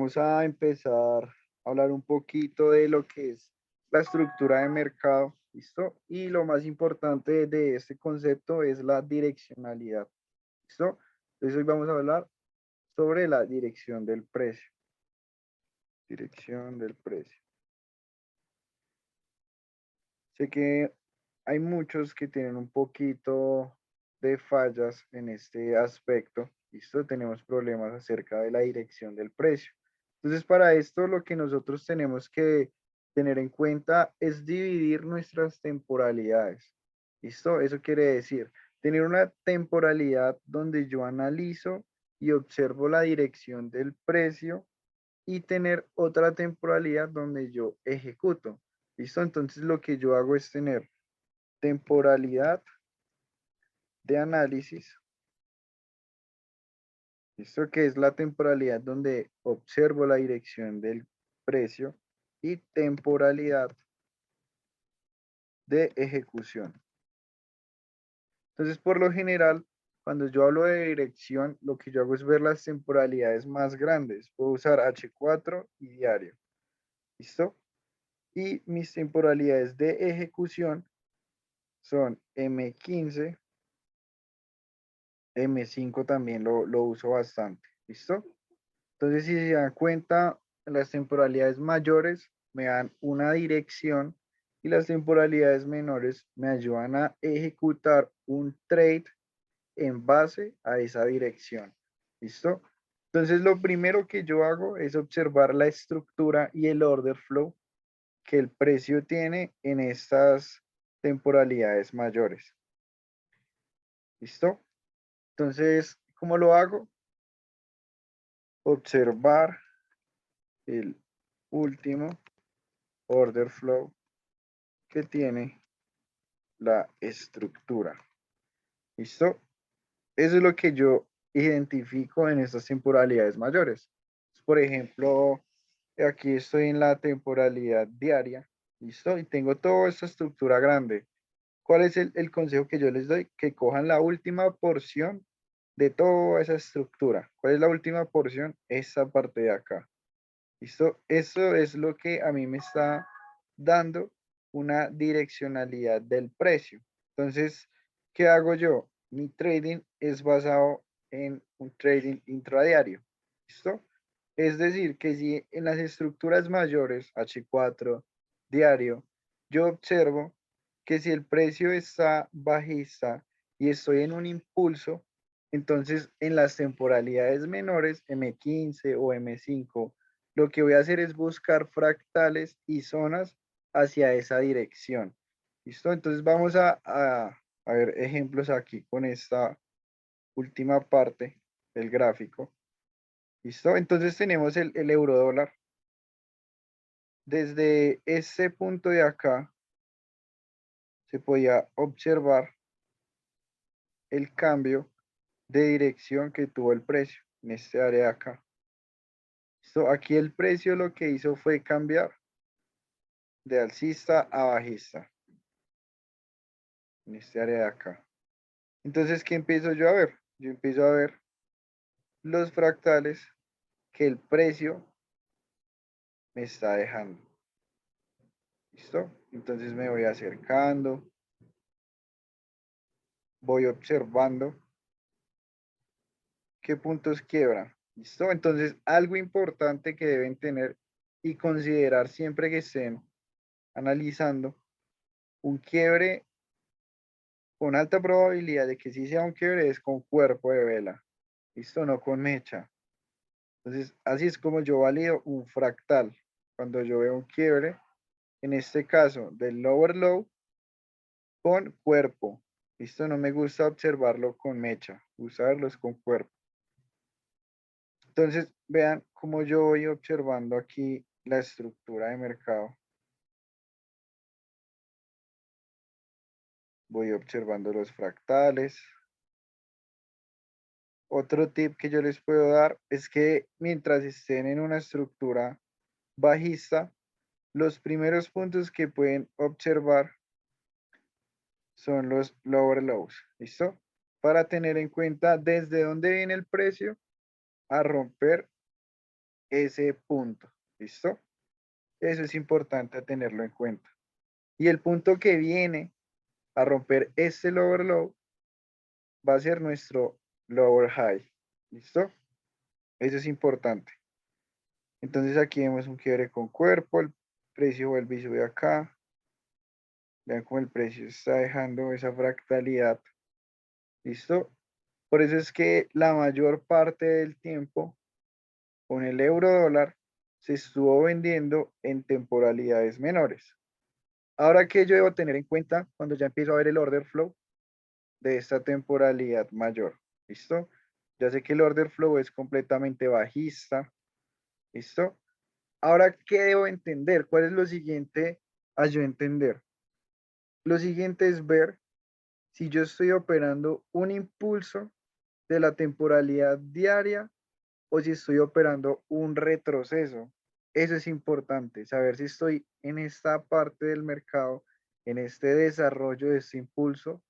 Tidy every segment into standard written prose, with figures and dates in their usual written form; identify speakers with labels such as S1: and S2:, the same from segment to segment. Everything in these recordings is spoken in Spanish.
S1: vamos a empezar a hablar un poquito de lo que es la estructura de mercado, ¿listo? Y lo más importante de este concepto es la direccionalidad, ¿listo? Entonces hoy vamos a hablar sobre la dirección del precio. Dirección del precio. Sé que hay muchos que tienen un poquito de fallas en este aspecto, ¿listo? Tenemos problemas acerca de la dirección del precio. Entonces, para esto lo que nosotros tenemos que tener en cuenta es dividir nuestras temporalidades, ¿listo? Eso quiere decir, tener una temporalidad donde yo analizo y observo la dirección del precio y tener otra temporalidad donde yo ejecuto. ¿Listo? Entonces lo que yo hago es tener temporalidad de análisis. ¿Listo? Que es la temporalidad donde observo la dirección del precio y temporalidad de ejecución. Entonces, por lo general, cuando yo hablo de dirección, lo que yo hago es ver las temporalidades más grandes. Puedo usar H4 y diario. ¿Listo? Y mis temporalidades de ejecución son M15, M5 también lo uso bastante. ¿Listo? Entonces, si se dan cuenta, las temporalidades mayores me dan una dirección y las temporalidades menores me ayudan a ejecutar un trade en base a esa dirección. ¿Listo? Entonces, lo primero que yo hago es observar la estructura y el order flow que el precio tiene en estas temporalidades mayores. ¿Listo? Entonces, ¿cómo lo hago? Observar el último order flow que tiene la estructura. ¿Listo? Eso es lo que yo identifico en estas temporalidades mayores. Por ejemplo, aquí estoy en la temporalidad diaria. ¿Listo? Y tengo toda esta estructura grande. ¿Cuál es el consejo que yo les doy? Que cojan la última porción de toda esa estructura. ¿Cuál es la última porción? Esta parte de acá. ¿Listo? Eso es lo que a mí me está dando una direccionalidad del precio. Entonces, ¿qué hago yo? Mi trading es basado en un trading intradiario. ¿Listo? Es decir, que si en las estructuras mayores, H4, diario, yo observo que si el precio está bajista y estoy en un impulso, entonces en las temporalidades menores, M15 o M5, lo que voy a hacer es buscar fractales y zonas hacia esa dirección. ¿Listo? Entonces vamos a ver ejemplos aquí con esta última parte del gráfico. ¿Listo? Entonces tenemos el euro dólar. Desde ese punto de acá se podía observar el cambio de dirección que tuvo el precio en este área de acá. ¿Listo? Aquí el precio lo que hizo fue cambiar de alcista a bajista en este área de acá. Entonces, ¿qué empiezo yo a ver? Yo empiezo a ver los fractales que el precio me está dejando. ¿Listo? Entonces me voy acercando, voy observando qué puntos quiebra. ¿Listo? Entonces, algo importante que deben tener y considerar siempre que estén analizando un quiebre con alta probabilidad de que sí sea un quiebre es con cuerpo de vela. ¿Listo? No con mecha. Entonces, así es como yo valido un fractal. Cuando yo veo un quiebre, en este caso del lower low con cuerpo. ¿Listo? No me gusta observarlo con mecha, usarlos con cuerpo. Entonces, vean cómo yo voy observando aquí la estructura de mercado. Voy observando los fractales. Otro tip que yo les puedo dar es que mientras estén en una estructura bajista, los primeros puntos que pueden observar son los lower lows. ¿Listo? Para tener en cuenta desde dónde viene el precio a romper ese punto. ¿Listo? Eso es importante tenerlo en cuenta. Y el punto que viene a romper este lower low va a ser nuestro lower high. ¿Listo? Eso es importante. Entonces aquí vemos un quiebre con cuerpo, el precio vuelve y sube acá. Vean cómo el precio está dejando esa fractalidad. ¿Listo? Por eso es que la mayor parte del tiempo con el euro dólar se estuvo vendiendo en temporalidades menores. Ahora, ¿qué yo debo tener en cuenta cuando ya empiezo a ver el order flow de esta temporalidad mayor? ¿Listo? Ya sé que el order flow es completamente bajista. ¿Listo? Ahora, ¿qué debo entender? ¿Cuál es lo siguiente a yo entender? Lo siguiente es ver si yo estoy operando un impulso de la temporalidad diaria o si estoy operando un retroceso. Eso es importante, saber si estoy en esta parte del mercado, en este desarrollo de este impulso,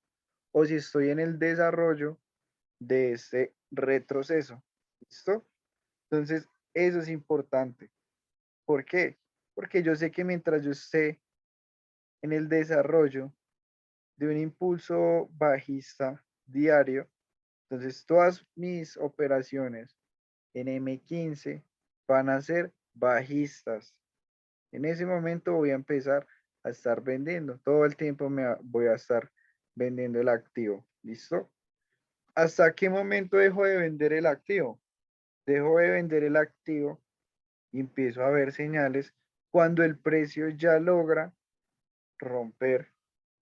S1: o si estoy en el desarrollo de este retroceso. ¿Listo? Entonces, eso es importante. ¿Por qué? Porque yo sé que mientras yo esté en el desarrollo de un impulso bajista diario, entonces todas mis operaciones en M15 van a ser bajistas. En ese momento voy a empezar a estar vendiendo. Todo el tiempo voy a estar vendiendo el activo. ¿Listo? ¿Hasta qué momento dejo de vender el activo? Dejo de vender el activo y empiezo a ver señales cuando el precio ya logra romper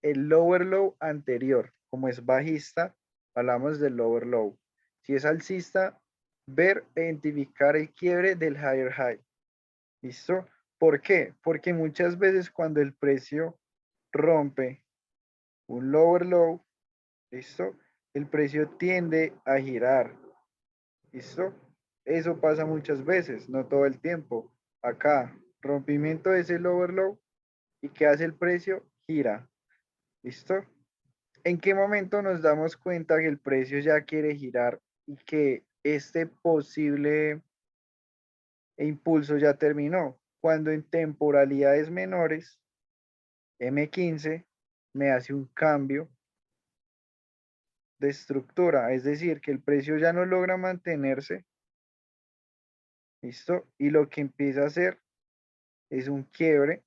S1: el lower low anterior. Como es bajista, hablamos del lower low. Si es alcista, ver e identificar el quiebre del higher high. ¿Listo? ¿Por qué? Porque muchas veces cuando el precio rompe un lower low, ¿listo? El precio tiende a girar. ¿Listo? Eso pasa muchas veces, no todo el tiempo. Acá, rompimiento de ese lower low y ¿qué hace el precio? Gira. ¿Listo? ¿En qué momento nos damos cuenta que el precio ya quiere girar y que este posible impulso ya terminó? Cuando en temporalidades menores, M15 me hace un cambio de estructura, es decir, que el precio ya no logra mantenerse, ¿listo? Y lo que empieza a hacer es un quiebre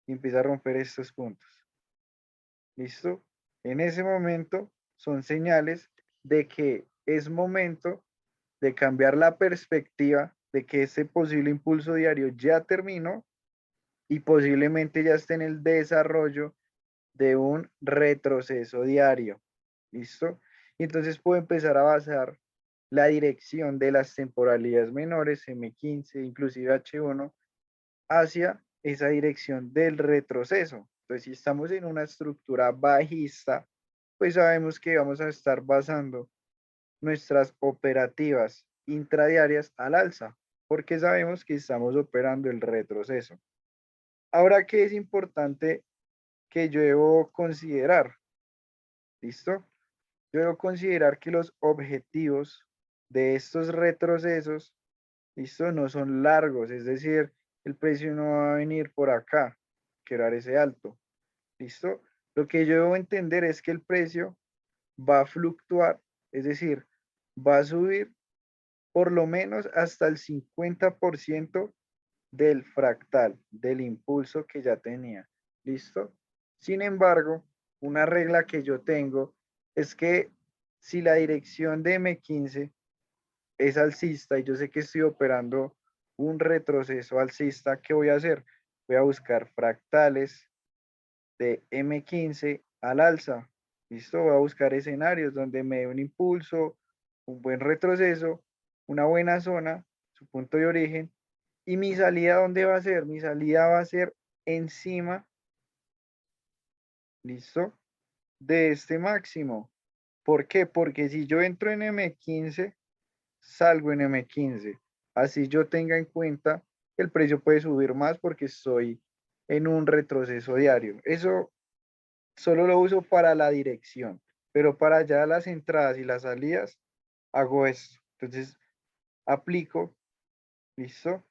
S1: y empieza a romper estos puntos, ¿listo? En ese momento son señales de que es momento de cambiar la perspectiva de que ese posible impulso diario ya terminó y posiblemente ya esté en el desarrollo de un retroceso diario. ¿Listo? Y entonces puedo empezar a basar la dirección de las temporalidades menores, M15, inclusive H1, hacia esa dirección del retroceso. Entonces, si estamos en una estructura bajista, pues sabemos que vamos a estar basando nuestras operativas intradiarias al alza, porque sabemos que estamos operando el retroceso. Ahora, ¿qué es importante que yo debo considerar? ¿Listo? Yo debo considerar que los objetivos de estos retrocesos, ¿listo? No son largos, es decir, el precio no va a venir por acá, quebrar ese alto, ¿listo? Lo que yo debo entender es que el precio va a fluctuar, es decir, va a subir por lo menos hasta el 50% del fractal, del impulso que ya tenía. ¿Listo? Sin embargo, una regla que yo tengo es que si la dirección de M15 es alcista y yo sé que estoy operando un retroceso alcista, ¿qué voy a hacer? Voy a buscar fractales de M15 al alza. ¿Listo? Voy a buscar escenarios donde me dé un impulso, un buen retroceso, una buena zona, su punto de origen. ¿Y mi salida dónde va a ser? Mi salida va a ser encima, ¿listo? De este máximo. ¿Por qué? Porque si yo entro en M15, salgo en M15. Así yo tenga en cuenta que el precio puede subir más porque estoy en un retroceso diario. Eso solo lo uso para la dirección, pero para ya las entradas y las salidas hago esto. Entonces, aplico ¿Listo?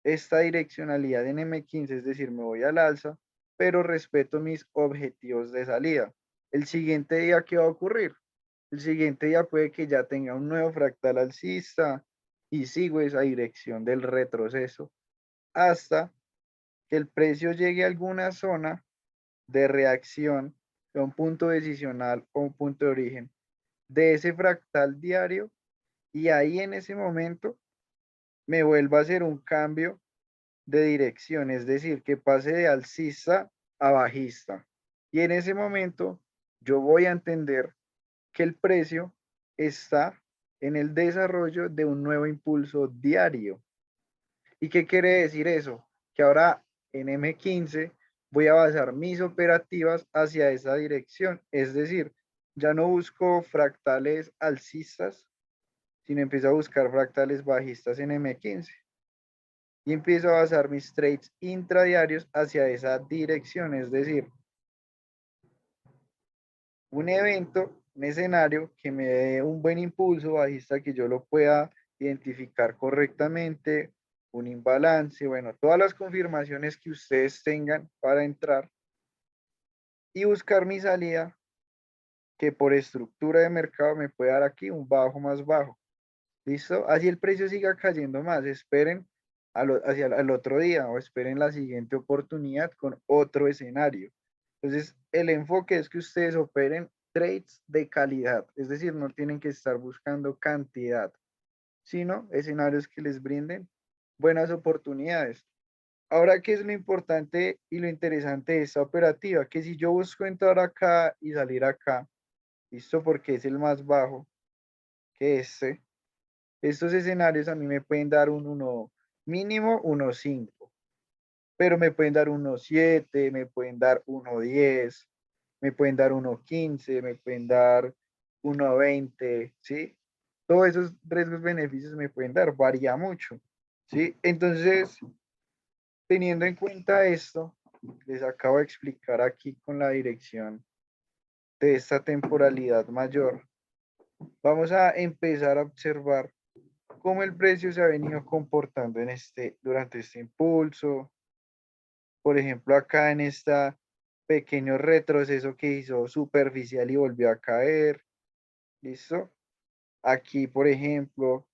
S1: Esta direccionalidad en M15, es decir, me voy al alza, pero respeto mis objetivos de salida. El siguiente día, ¿qué va a ocurrir? El siguiente día puede que ya tenga un nuevo fractal alcista y sigo esa dirección del retroceso hasta que el precio llegue a alguna zona de reacción, a un punto decisional o un punto de origen de ese fractal diario, y ahí en ese momento me vuelva a hacer un cambio de dirección, es decir, que pase de alcista a bajista. Y en ese momento yo voy a entender que el precio está en el desarrollo de un nuevo impulso diario. ¿Y qué quiere decir eso? Que ahora en M15 voy a basar mis operativas hacia esa dirección. Es decir, ya no busco fractales alcistas, sino empiezo a buscar fractales bajistas en M15. Y empiezo a basar mis trades intradiarios hacia esa dirección. Es decir, un evento, un escenario que me dé un buen impulso bajista, que yo lo pueda identificar correctamente, un imbalance, bueno, todas las confirmaciones que ustedes tengan para entrar y buscar mi salida, que por estructura de mercado me puede dar aquí un bajo más bajo. ¿Listo? Así el precio siga cayendo más. Esperen hacia el otro día o esperen la siguiente oportunidad con otro escenario. Entonces, el enfoque es que ustedes operen trades de calidad, es decir, no tienen que estar buscando cantidad, sino escenarios que les brinden buenas oportunidades. Ahora, ¿qué es lo importante y lo interesante de esta operativa? Que si yo busco entrar acá y salir acá, listo, porque es el más bajo que estos escenarios a mí me pueden dar un 1 mínimo 1.5, pero me pueden dar 1.7, me pueden dar 1.10, me pueden dar 1.15, me pueden dar 1.20, ¿sí? Todos esos riesgos beneficios me pueden dar, varía mucho, ¿sí? Entonces, teniendo en cuenta esto, les acabo de explicar aquí con la dirección de esta temporalidad mayor. Vamos a empezar a observar cómo el precio se ha venido comportando durante este impulso. Por ejemplo, acá en este pequeño retroceso que hizo superficial y volvió a caer. ¿Listo? Aquí, por ejemplo,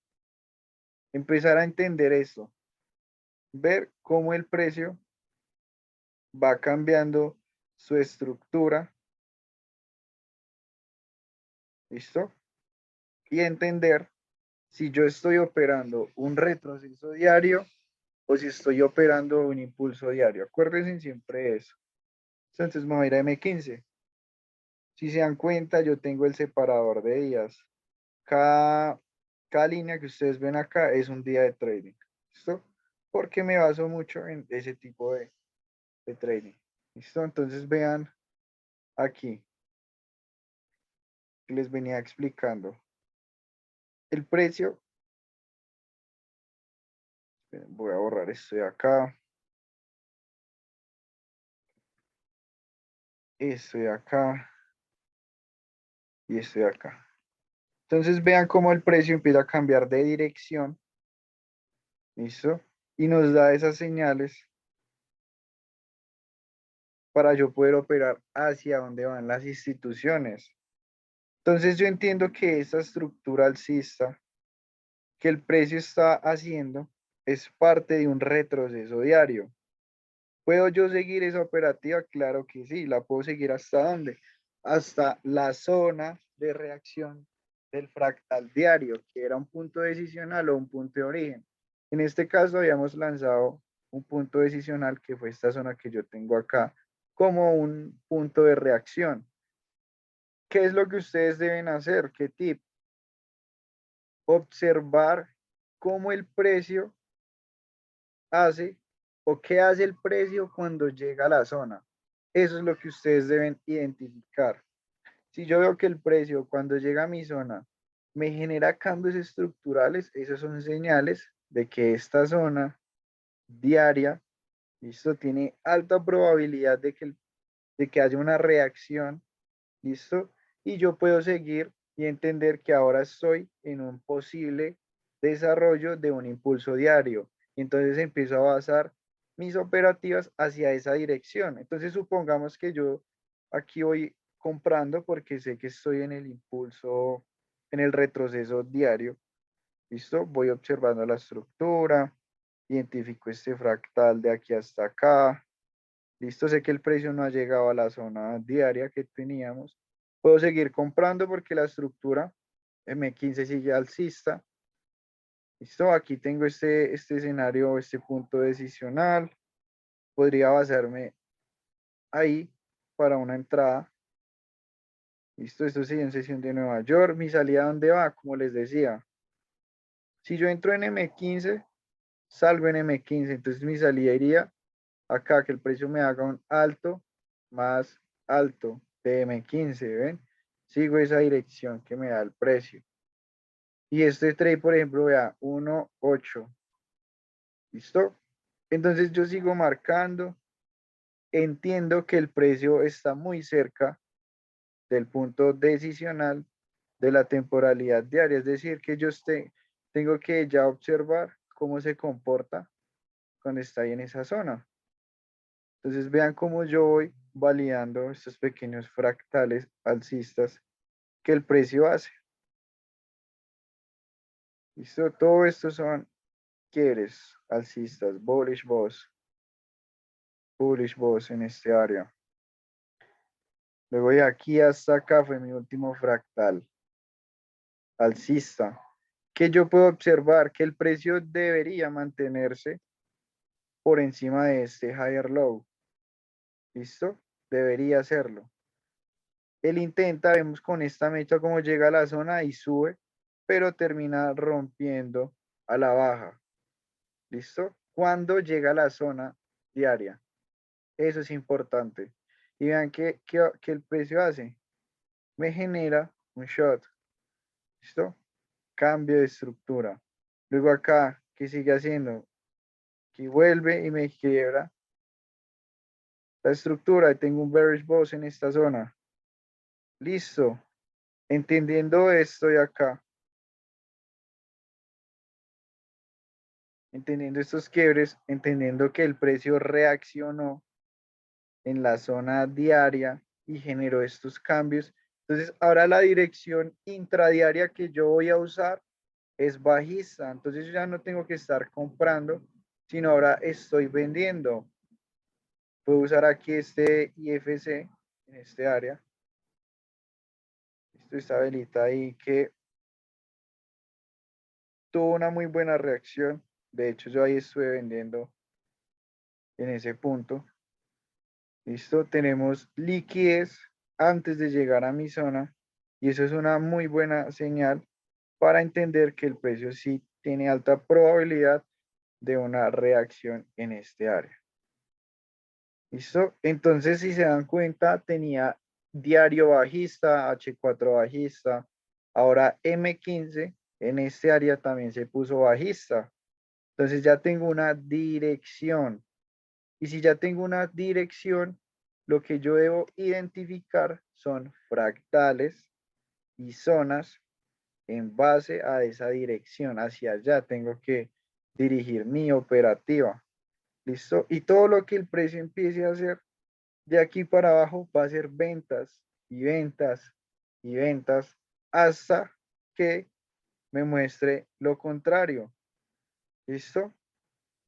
S1: empezar a entender esto, ver cómo el precio va cambiando su estructura. ¿Listo? Y entender si yo estoy operando un retroceso diario o si estoy operando un impulso diario. Acuérdense siempre de eso. Entonces me voy a ir a M15. Si se dan cuenta, yo tengo el separador de días. Cada, cada línea que ustedes ven acá es un día de trading. ¿Listo? Porque me baso mucho en ese tipo de trading. ¿Listo? Entonces vean aquí, que les venía explicando. El precio, voy a borrar esto de acá, esto de acá y esto de acá. Entonces vean cómo el precio empieza a cambiar de dirección. ¿Listo? Y nos da esas señales para yo poder operar hacia dónde van las instituciones. Entonces yo entiendo que esta estructura alcista que el precio está haciendo es parte de un retroceso diario. ¿Puedo yo seguir esa operativa? Claro que sí, la puedo seguir hasta dónde? Hasta la zona de reacción del fractal diario, que era un punto decisional o un punto de origen. En este caso habíamos lanzado un punto decisional que fue esta zona que yo tengo acá como un punto de reacción. ¿Qué es lo que ustedes deben hacer? ¿Qué tip? Observar cómo el precio hace o qué hace el precio cuando llega a la zona. Eso es lo que ustedes deben identificar. Si yo veo que el precio cuando llega a mi zona me genera cambios estructurales, esas son señales de que esta zona diaria, listo, tiene alta probabilidad de que haya una reacción, listo, y yo puedo seguir y entender que ahora estoy en un posible desarrollo de un impulso diario. Y entonces empiezo a basar mis operativas hacia esa dirección. Entonces supongamos que yo aquí voy comprando porque sé que estoy en el impulso, en el retroceso diario. ¿Listo? Voy observando la estructura, identifico este fractal de aquí hasta acá. ¿Listo? Sé que el precio no ha llegado a la zona diaria que teníamos. Puedo seguir comprando porque la estructura M15 sigue alcista. ¿Listo? Aquí tengo este escenario, este punto decisional. Podría basarme ahí para una entrada. ¿Listo? Esto sigue en sesión de Nueva York. ¿Mi salida dónde va? Como les decía. Si yo entro en M15, salgo en M15. Entonces mi salida iría acá, que el precio me haga un alto más alto de M15, ¿ven? Sigo esa dirección que me da el precio. Y este trade, por ejemplo, vea, 1.8. ¿Listo? Entonces yo sigo marcando. Entiendo que el precio está muy cerca del punto decisional de la temporalidad diaria. Es decir, que tengo que ya observar cómo se comporta cuando está ahí en esa zona. Entonces vean cómo yo voy validando estos pequeños fractales alcistas que el precio hace. ¿Listo? Todo esto son quiebres alcistas, bullish boss en este área. Luego de aquí hasta acá fue mi último fractal alcista, que yo puedo observar que el precio debería mantenerse por encima de este higher low. ¿Listo? Debería hacerlo. Él intenta, vemos con esta mecha cómo llega a la zona y sube, pero termina rompiendo a la baja. ¿Listo? Cuando llega a la zona diaria. Eso es importante. Y vean que el precio hace. Me genera un shot. ¿Listo? Cambio de estructura. Luego acá, ¿qué sigue haciendo? Que vuelve y me quiebra la estructura. Y tengo un bearish boss en esta zona. Listo. Entendiendo esto de acá, entendiendo estos quiebres, entendiendo que el precio reaccionó en la zona diaria y generó estos cambios. Entonces, ahora la dirección intradiaria que yo voy a usar es bajista. Entonces, yo ya no tengo que estar comprando, sino ahora estoy vendiendo. Puedo usar aquí este IFC en este área. Esta velita ahí que tuvo una muy buena reacción. De hecho, yo ahí estuve vendiendo en ese punto. Listo, tenemos liquidez antes de llegar a mi zona y eso es una muy buena señal para entender que el precio sí tiene alta probabilidad de una reacción en este área. ¿Listo? Entonces, si se dan cuenta, tenía diario bajista, H4 bajista, ahora M15 en este área también se puso bajista. Entonces ya tengo una dirección. Y si ya tengo una dirección, lo que yo debo identificar son fractales y zonas en base a esa dirección. Hacia allá tengo que dirigir mi operativa. ¿Listo? Y todo lo que el precio empiece a hacer de aquí para abajo va a ser ventas y ventas y ventas hasta que me muestre lo contrario. ¿Listo?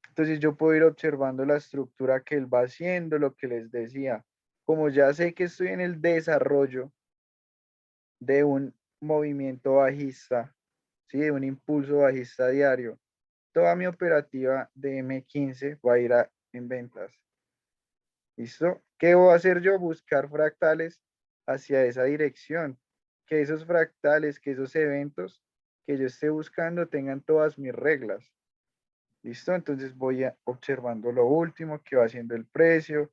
S1: Entonces yo puedo ir observando la estructura que él va haciendo, lo que les decía. Como ya sé que estoy en el desarrollo de un movimiento bajista, ¿sí? De un impulso bajista diario, toda mi operativa de M15 va a ir en ventas. ¿Listo? ¿Qué voy a hacer yo? Buscar fractales hacia esa dirección. Que esos fractales, que esos eventos que yo esté buscando tengan todas mis reglas. ¿Listo? Entonces voy observando lo último que va haciendo el precio.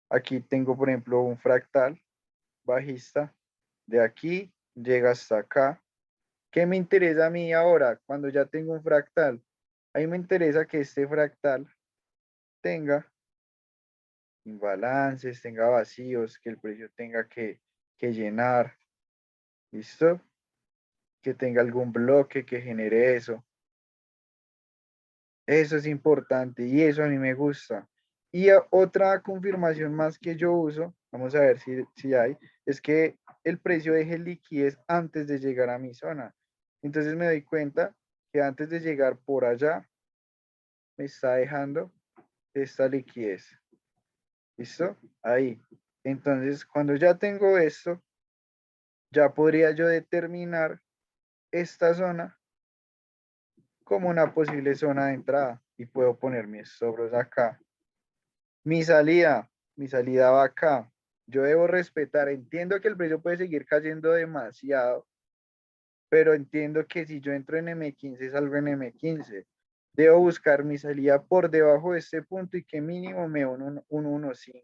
S1: Aquí tengo, por ejemplo, un fractal bajista. De aquí llega hasta acá. ¿Qué me interesa a mí ahora cuando ya tengo un fractal? A mí me interesa que este fractal tenga imbalances, tenga vacíos, que el precio tenga que llenar. ¿Listo? Que tenga algún bloque que genere eso. Eso es importante y eso a mí me gusta. Y otra confirmación más que yo uso, vamos a ver si hay, es que el precio deje liquidez antes de llegar a mi zona. Entonces me doy cuenta que antes de llegar por allá, me está dejando esta liquidez. ¿Listo? Ahí. Entonces, cuando ya tengo esto, ya podría yo determinar esta zona como una posible zona de entrada y puedo poner mis sobros acá. Mi salida va acá. Yo debo respetar, entiendo que el precio puede seguir cayendo demasiado, pero entiendo que si yo entro en M15, salgo en M15. Debo buscar mi salida por debajo de este punto y que mínimo me un 1.15.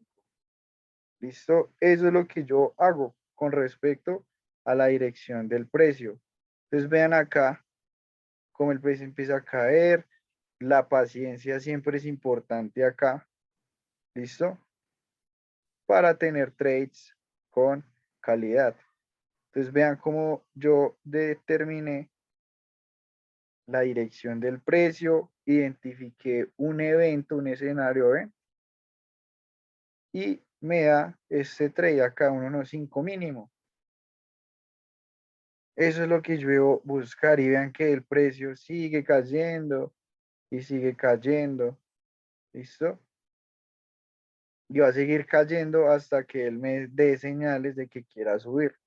S1: ¿Listo? Eso es lo que yo hago con respecto a la dirección del precio. Entonces vean acá cómo el precio empieza a caer. La paciencia siempre es importante acá. ¿Listo? Para tener trades con calidad. Entonces vean cómo yo determiné la dirección del precio, identifiqué un evento, un escenario, ¿ven? Y me da este trade acá, un 1.5 mínimo. Eso es lo que yo debo buscar y vean que el precio sigue cayendo y sigue cayendo. ¿Listo? Y va a seguir cayendo hasta que él me dé señales de que quiera subir.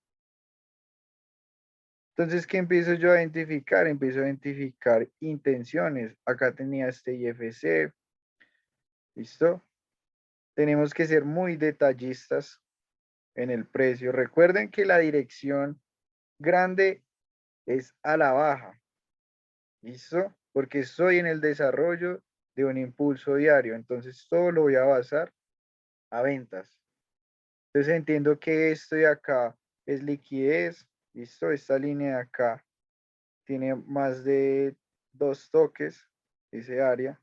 S1: Entonces, ¿qué empiezo yo a identificar? Empiezo a identificar intenciones. Acá tenía este IFC. ¿Listo? Tenemos que ser muy detallistas en el precio. Recuerden que la dirección grande es a la baja. ¿Listo? Porque estoy en el desarrollo de un impulso diario. Entonces, todo lo voy a basar a ventas. Entonces, entiendo que esto de acá es liquidez. ¿Listo? Esta línea de acá tiene más de 2 toques, ese área.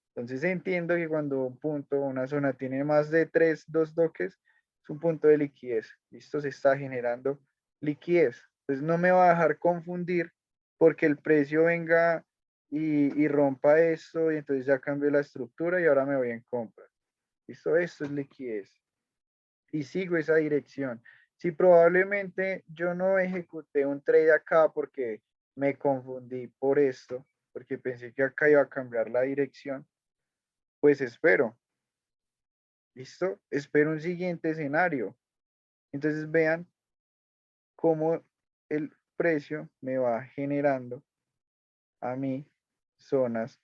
S1: Entonces entiendo que cuando un punto, una zona tiene más de 2 toques, es un punto de liquidez. Listo, se está generando liquidez. Entonces no me va a dejar confundir porque el precio venga y rompa esto y entonces ya cambio la estructura y ahora me voy en compra. Listo, esto es liquidez. Y sigo esa dirección. Si probablemente yo no ejecuté un trade acá porque me confundí por esto, porque pensé que acá iba a cambiar la dirección, pues espero. ¿Listo? Espero un siguiente escenario. Entonces vean cómo el precio me va generando a mí zonas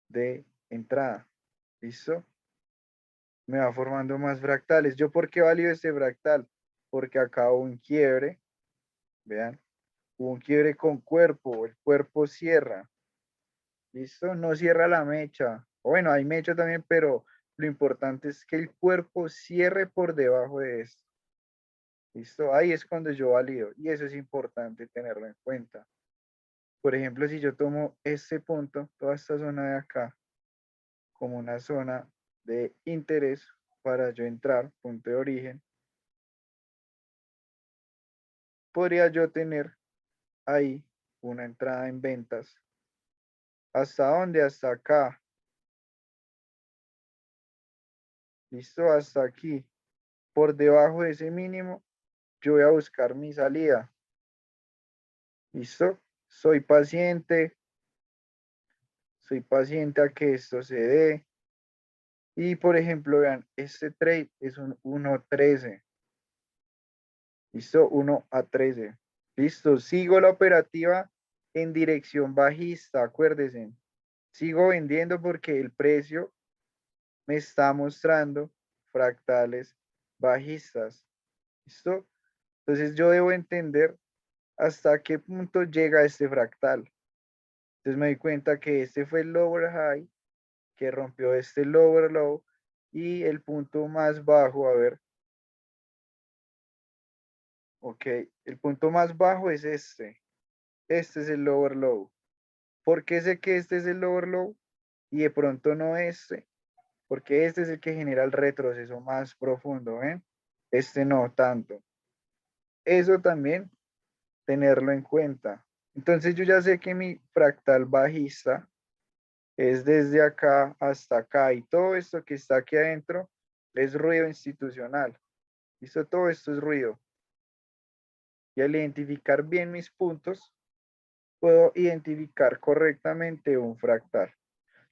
S1: de entrada. ¿Listo? Me va formando más fractales. ¿Yo por qué valido este fractal? Porque acá hubo un quiebre. Vean, hubo un quiebre con cuerpo. El cuerpo cierra. ¿Listo? No cierra la mecha. Bueno, hay mecha también, pero lo importante es que el cuerpo cierre por debajo de esto. ¿Listo? Ahí es cuando yo valido y eso es importante tenerlo en cuenta. Por ejemplo, si yo tomo este punto, toda esta zona de acá, como una zona de interés para yo entrar, punto de origen, podría yo tener ahí una entrada en ventas. ¿Hasta dónde? Hasta acá. ¿Listo? Hasta aquí. Por debajo de ese mínimo, yo voy a buscar mi salida. ¿Listo? Soy paciente a que esto se dé. Y por ejemplo, vean, este trade es un 1.13. ¿Listo? 1 a 13. Listo. Sigo la operativa en dirección bajista, acuérdense. Sigo vendiendo porque el precio me está mostrando fractales bajistas. ¿Listo? Entonces yo debo entender hasta qué punto llega este fractal. Entonces me doy cuenta que este fue el lower high, que rompió este lower low y el punto más bajo, a ver, ok, el punto más bajo es este. Este es el lower low. ¿Por qué sé que este es el lower low y de pronto no este? Porque este es el que genera el retroceso más profundo, ¿ven? Este no tanto. Eso también tenerlo en cuenta. Entonces yo ya sé que mi fractal bajista es desde acá hasta acá y todo esto que está aquí adentro es ruido institucional. ¿Listo? Todo esto es ruido. Y al identificar bien mis puntos, puedo identificar correctamente un fractal.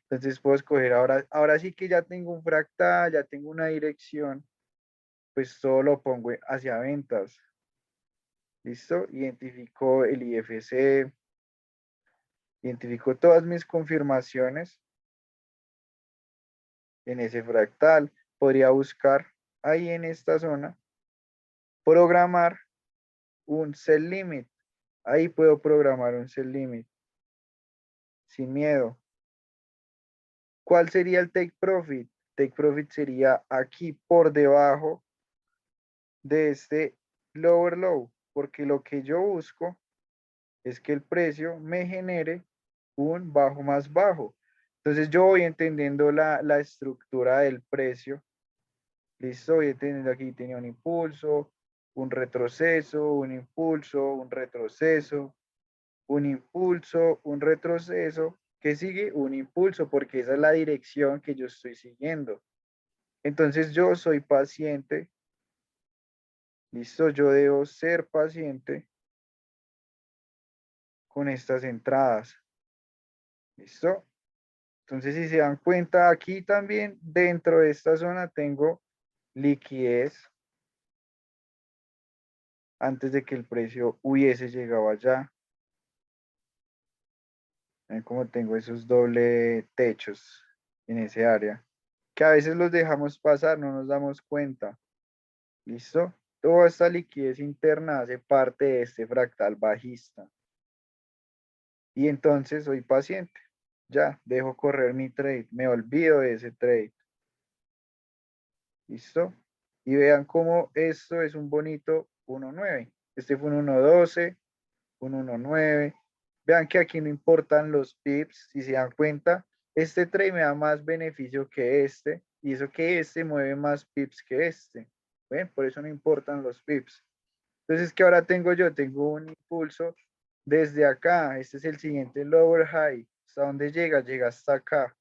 S1: Entonces puedo escoger ahora sí que ya tengo un fractal, ya tengo una dirección, pues solo lo pongo hacia ventas. ¿Listo? Identifico el IFC, identifico todas mis confirmaciones en ese fractal. Podría buscar ahí en esta zona, programar un cell limit. Ahí puedo programar un cell limit sin miedo. ¿Cuál sería el take profit? Take profit sería aquí por debajo de este lower low, porque lo que yo busco es que el precio me genere un bajo más bajo. Entonces yo voy entendiendo la estructura del precio. Listo, voy entendiendo aquí tenía un impulso, un retroceso, un impulso, un retroceso, un impulso, un retroceso. ¿Qué sigue? Un impulso, porque esa es la dirección que yo estoy siguiendo. Entonces yo soy paciente. Listo, yo debo ser paciente con estas entradas. ¿Listo? Entonces, si se dan cuenta, aquí también dentro de esta zona tengo liquidez antes de que el precio hubiese llegado allá. Ven cómo tengo esos doble techos en ese área, que a veces los dejamos pasar, no nos damos cuenta. ¿Listo? Toda esta liquidez interna hace parte de este fractal bajista. Y entonces soy paciente. Ya, dejo correr mi trade. Me olvido de ese trade. ¿Listo? Y vean cómo esto es un bonito 1.9. Este fue un 1.12, un 1.9. Vean que aquí no importan los pips. Si se dan cuenta, este trade me da más beneficio que este. Y eso que este mueve más pips que este. ¿Ven? Por eso no importan los pips. Entonces, ¿qué ahora tengo yo? Tengo un impulso desde acá. Este es el siguiente lower high. ¿Hasta dónde llega? Llega hasta acá.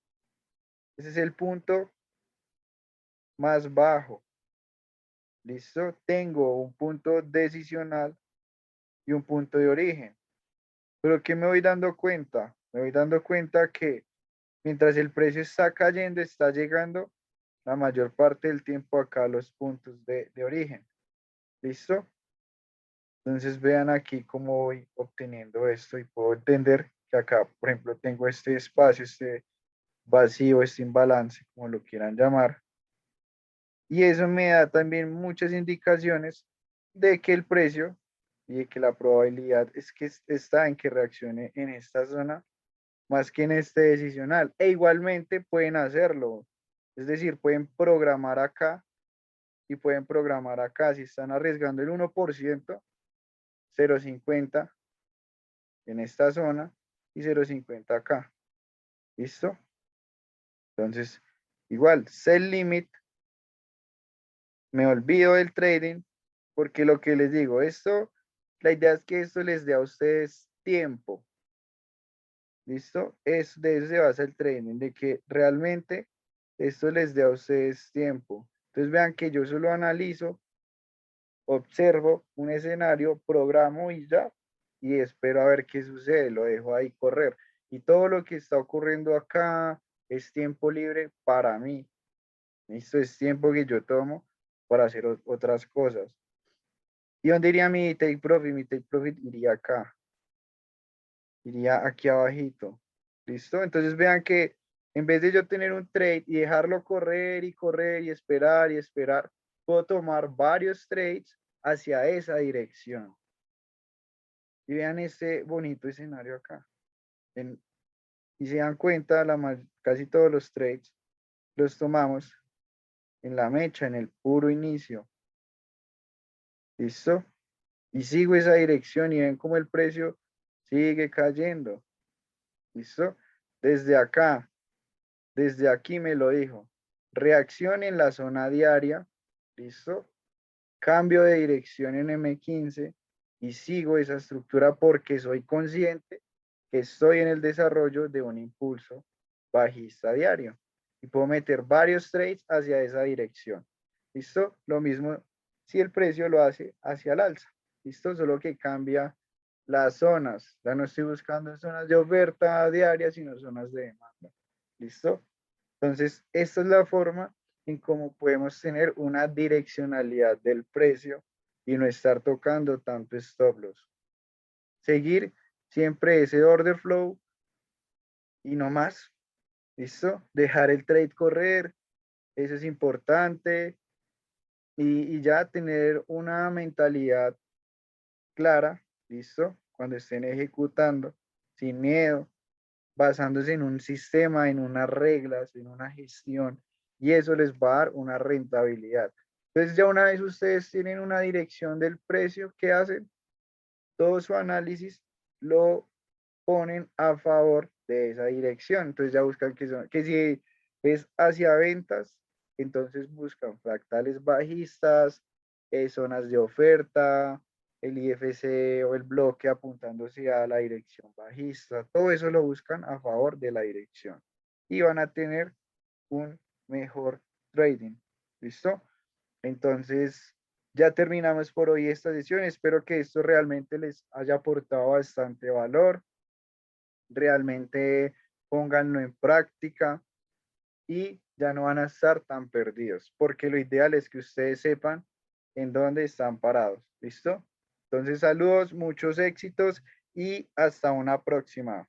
S1: Ese es el punto más bajo. ¿Listo? Tengo un punto decisional y un punto de origen. Pero ¿qué me voy dando cuenta? Me voy dando cuenta que mientras el precio está cayendo, está llegando la mayor parte del tiempo acá a los puntos de origen. ¿Listo? Entonces vean aquí cómo voy obteniendo esto y puedo entender que acá, por ejemplo, tengo este espacio, este vacío, este imbalance, como lo quieran llamar. Y eso me da también muchas indicaciones de que el precio y de que la probabilidad es que está en que reaccione en esta zona más que en este decisional. E igualmente pueden hacerlo. Es decir, pueden programar acá y pueden programar acá. Si están arriesgando el 1%, 0.50 en esta zona y 0.50 acá. ¿Listo? Entonces, igual, sell limit, me olvido del trading, porque lo que les digo, esto, la idea es que esto les dé a ustedes tiempo. ¿Listo? De eso se basa el trading, de que realmente esto les dé a ustedes tiempo. Entonces vean que yo solo analizo, observo un escenario, programo y ya, y espero a ver qué sucede, lo dejo ahí correr. Y todo lo que está ocurriendo acá es tiempo libre para mí. Esto es tiempo que yo tomo para hacer otras cosas. ¿Y dónde iría mi take profit? Mi take profit iría acá. Iría aquí abajito. ¿Listo? Entonces vean que en vez de yo tener un trade y dejarlo correr y correr y esperar, puedo tomar varios trades hacia esa dirección. Y vean este bonito escenario acá. Y se dan cuenta, casi todos los trades los tomamos en la mecha, en el puro inicio. ¿Listo? Y sigo esa dirección y ven cómo el precio sigue cayendo. ¿Listo? Desde aquí me lo dijo. Reacción en la zona diaria. ¿Listo? Cambio de dirección en M15 y sigo esa estructura porque soy consciente que estoy en el desarrollo de un impulso bajista diario. Y puedo meter varios trades hacia esa dirección. ¿Listo? Lo mismo si el precio lo hace hacia el alza. ¿Listo? Solo que cambia las zonas. Ya no estoy buscando zonas de oferta diaria, sino zonas de demanda. ¿Listo? Entonces, esta es la forma en cómo podemos tener una direccionalidad del precio y no estar tocando tanto stop loss. Seguir siempre ese order flow y no más. ¿Listo? Dejar el trade correr, eso es importante. Y ya tener una mentalidad clara, ¿listo? Cuando estén ejecutando, sin miedo, basándose en un sistema, en unas reglas, en una gestión, y eso les va a dar una rentabilidad. Entonces ya una vez ustedes tienen una dirección del precio, ¿qué hacen? Todo su análisis lo ponen a favor de esa dirección. Entonces ya buscan que si es hacia ventas, entonces buscan fractales bajistas, zonas de oferta, el IFC o el bloque apuntándose a la dirección bajista. Todo eso lo buscan a favor de la dirección y van a tener un mejor trading. ¿Listo? Entonces, ya terminamos por hoy esta sesión. Espero que esto realmente les haya aportado bastante valor. Realmente pónganlo en práctica y ya no van a estar tan perdidos, porque lo ideal es que ustedes sepan en dónde están parados. ¿Listo? Entonces, saludos, muchos éxitos y hasta una próxima.